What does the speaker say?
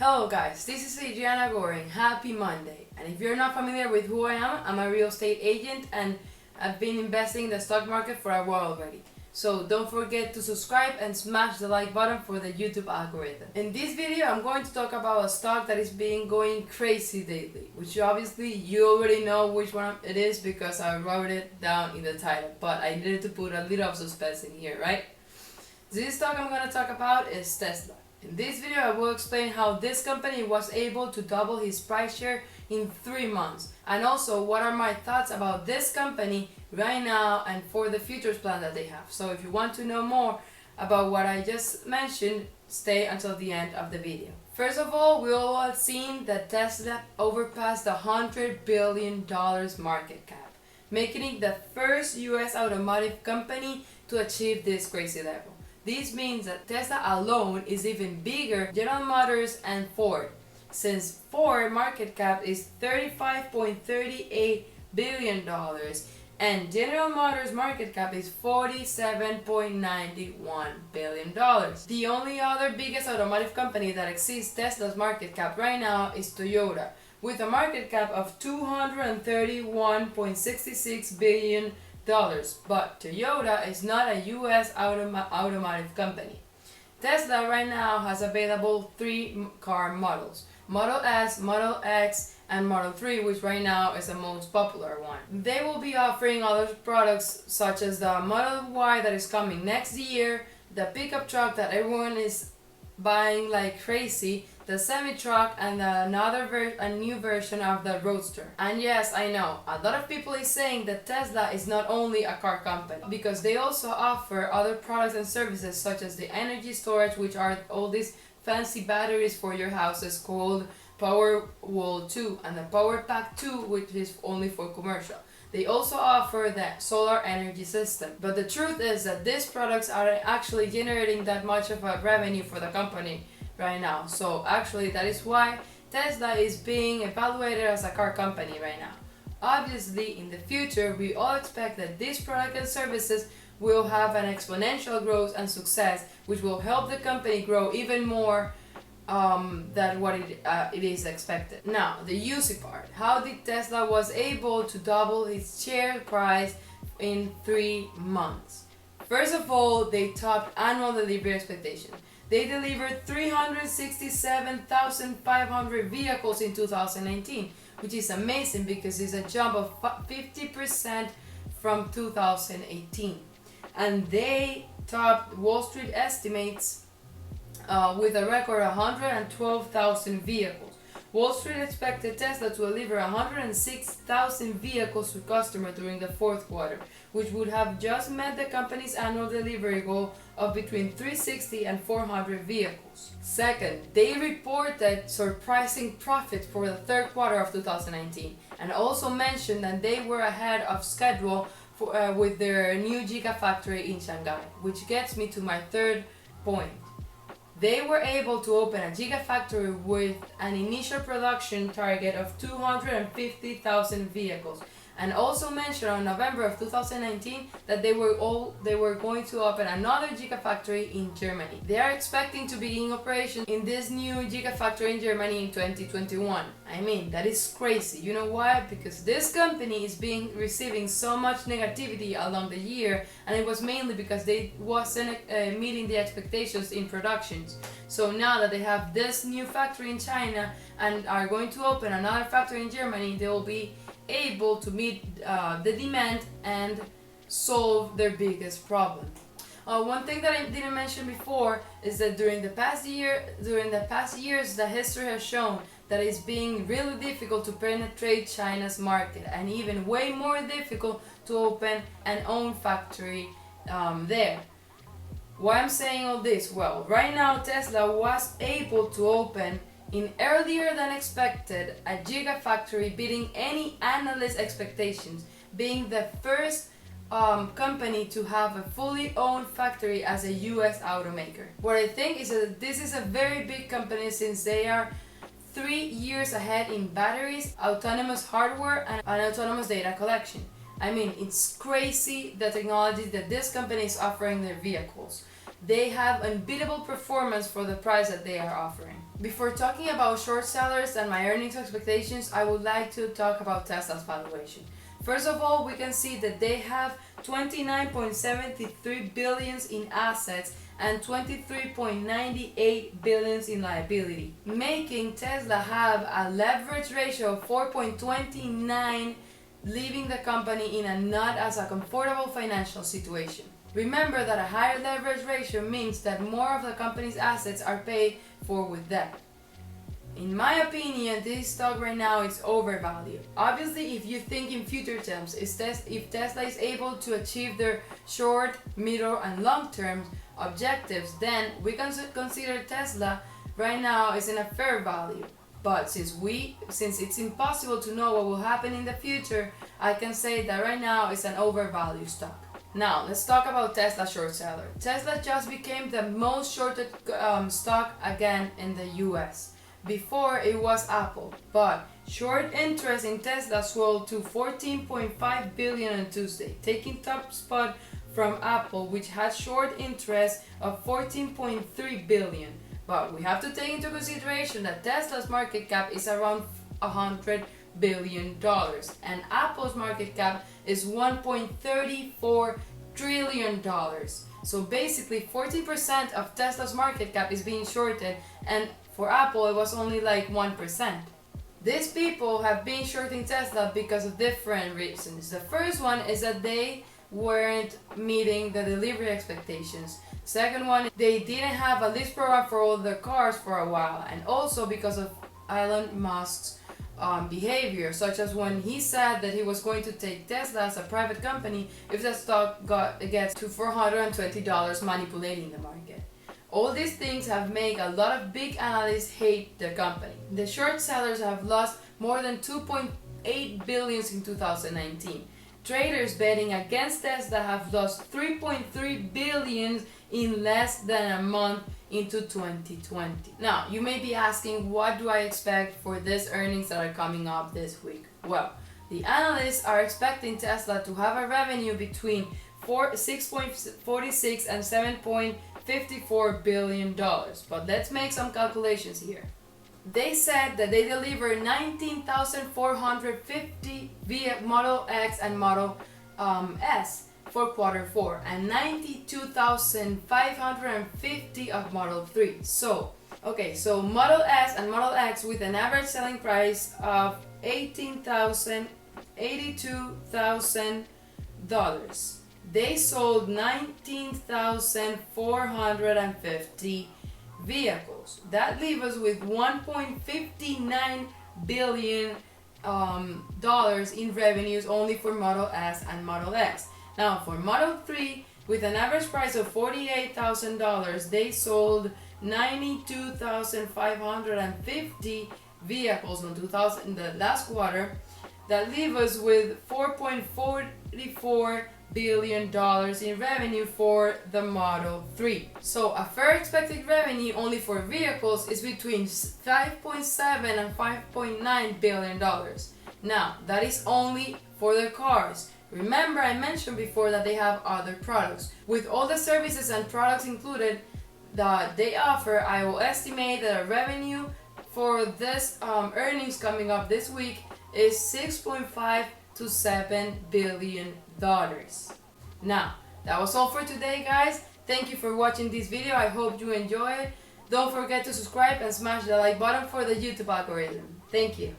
Hello guys, this is Adriana Goring. Happy Monday. And if you're not familiar with who I am, I'm a real estate agent and I've been investing in the stock market for a while already. So don't forget to subscribe and smash the like button for the YouTube algorithm. In this video, I'm going to talk about a stock that is being going crazy lately, which obviously you already know which one it is because I wrote it down in the title, but I needed to put a little of suspense in here, right? This stock I'm going to talk about is Tesla. In this video, I will explain how this company was able to double his price share in 3 months, and also what are my thoughts about this company right now and for the futures plan that they have. So if you want to know more about what I just mentioned, stay until the end of the video. First of all, we all have seen that Tesla overpassed the $100 billion market cap, making it the first US automotive company to achieve this crazy level. This means that Tesla alone is even bigger than General Motors and Ford, since Ford market cap is $35.38 billion and General Motors market cap is $47.91 billion. The only other biggest automotive company that exceeds Tesla's market cap right now is Toyota, with a market cap of $231.66 billion. But Toyota is not a US automotive company. Tesla right now has available 3 car models: Model S, Model X, and Model 3, which right now is the most popular one. They will be offering other products such as the Model Y that is coming next year, the pickup truck that everyone is buying like crazy, the semi-truck, and a new version of the Roadster. And yes, I know, a lot of people is saying that Tesla is not only a car company, because they also offer other products and services such as the energy storage, which are all these fancy batteries for your houses called Powerwall 2, and the Power Pack 2, which is only for commercial. They also offer the solar energy system. But the truth is that these products aren't actually generating that much of a revenue for the company right now. So actually that is why Tesla is being evaluated as a car company right now. Obviously in the future we all expect that these products and services will have an exponential growth and success, which will help the company grow even more than what it is expected. Now, the juicy part. How did Tesla was able to double its share price in 3 months? First of all, they topped annual delivery expectations. They delivered 367,500 vehicles in 2019, which is amazing because it's a jump of 50% from 2018. And they topped Wall Street estimates with a record 112,000 vehicles. Wall Street expected Tesla to deliver 106,000 vehicles to customers during the 4th quarter, which would have just met the company's annual delivery goal of between 360 and 400 vehicles. Second, they reported surprising profits for the 3rd quarter of 2019 and also mentioned that they were ahead of schedule with their new Gigafactory in Shanghai, which gets me to my 3rd point. They were able to open a Gigafactory with an initial production target of 250,000 vehicles, and also mentioned on November of 2019 that they were going to open another Gigafactory in Germany. They are expecting to begin operation in this new Gigafactory in Germany in 2021. I mean, that is crazy. You know why? Because this company is receiving so much negativity along the year, and it was mainly because they wasn't meeting the expectations in productions. So now that they have this new factory in China and are going to open another factory in Germany, they will be able to meet the demand and solve their biggest problem. One thing that I didn't mention before is that during the past years, the history has shown that it's being really difficult to penetrate China's market, and even way more difficult to open an own factory there. Why I'm saying all this? Well, right now Tesla was able to open in earlier than expected a Gigafactory, beating any analyst expectations, being the first company to have a fully owned factory as a US automaker. What I think is that this is a very big company, since they are 3 years ahead in batteries, autonomous hardware, and autonomous data collection. I mean, it's crazy the technology that this company is offering their vehicles. They have unbeatable performance for the price that they are offering. Before talking about short sellers and my earnings expectations, I would like to talk about Tesla's valuation. First of all, we can see that they have 29.73 billions in assets and 23.98 billions in liability, making Tesla have a leverage ratio of 4.29, leaving the company in a not as a comfortable financial situation. Remember that a higher leverage ratio means that more of the company's assets are paid for with debt. In my opinion, this stock right now is overvalued. Obviously, if you think in future terms, if Tesla is able to achieve their short, middle, and long-term objectives, then we can consider Tesla right now is in a fair value. But since it's impossible to know what will happen in the future, I can say that right now it's an overvalued stock. Now, let's talk about Tesla short seller. Tesla just became the most shorted stock again in the US. Before it was Apple, but short interest in Tesla swelled to 14.5 billion on Tuesday, taking top spot from Apple, which had short interest of 14.3 billion. But we have to take into consideration that Tesla's market cap is around $100 billion and Apple's market cap is $1.34 trillion. So basically 14% of Tesla's market cap is being shorted, and for Apple it was only like 1%. These people have been shorting Tesla because of different reasons. The first one is that they weren't meeting the delivery expectations. Second one, they didn't have a lease program for all their cars for a while, and also because of Elon Musk's behavior, such as when he said that he was going to take Tesla as a private company if the stock gets to $420, manipulating the market. All these things have made a lot of big analysts hate the company. The short sellers have lost more than 2.8 billion in 2019. Traders betting against Tesla have lost 3.3 billion in less than a month into 2020. Now, you may be asking, what do I expect for these earnings that are coming up this week? Well, the analysts are expecting Tesla to have a revenue between $6.46 and $7.54 billion. But let's make some calculations here. They said that they delivered 19,450 via Model X and Model S for Q4 and 92,550 of Model 3. So Model S and Model X with an average selling price of $82,000. They sold 19,450 vehicles. That leaves us with $1.59 billion in revenues only for Model S and Model X. Now for Model 3, with an average price of $48,000, they sold 92,550 vehicles in the last quarter. That leaves us with $4.44 billion in revenue for the Model 3. So a fair expected revenue only for vehicles is between $5.7 and $5.9 billion. Now, that is only for the cars. Remember, I mentioned before that they have other products. With all the services and products included that they offer, I will estimate that a revenue for this earnings coming up this week is $6.5 to $7 billion. Now, that was all for today, guys. Thank you for watching this video. I hope you enjoy it. Don't forget to subscribe and smash the like button for the YouTube algorithm. Thank you.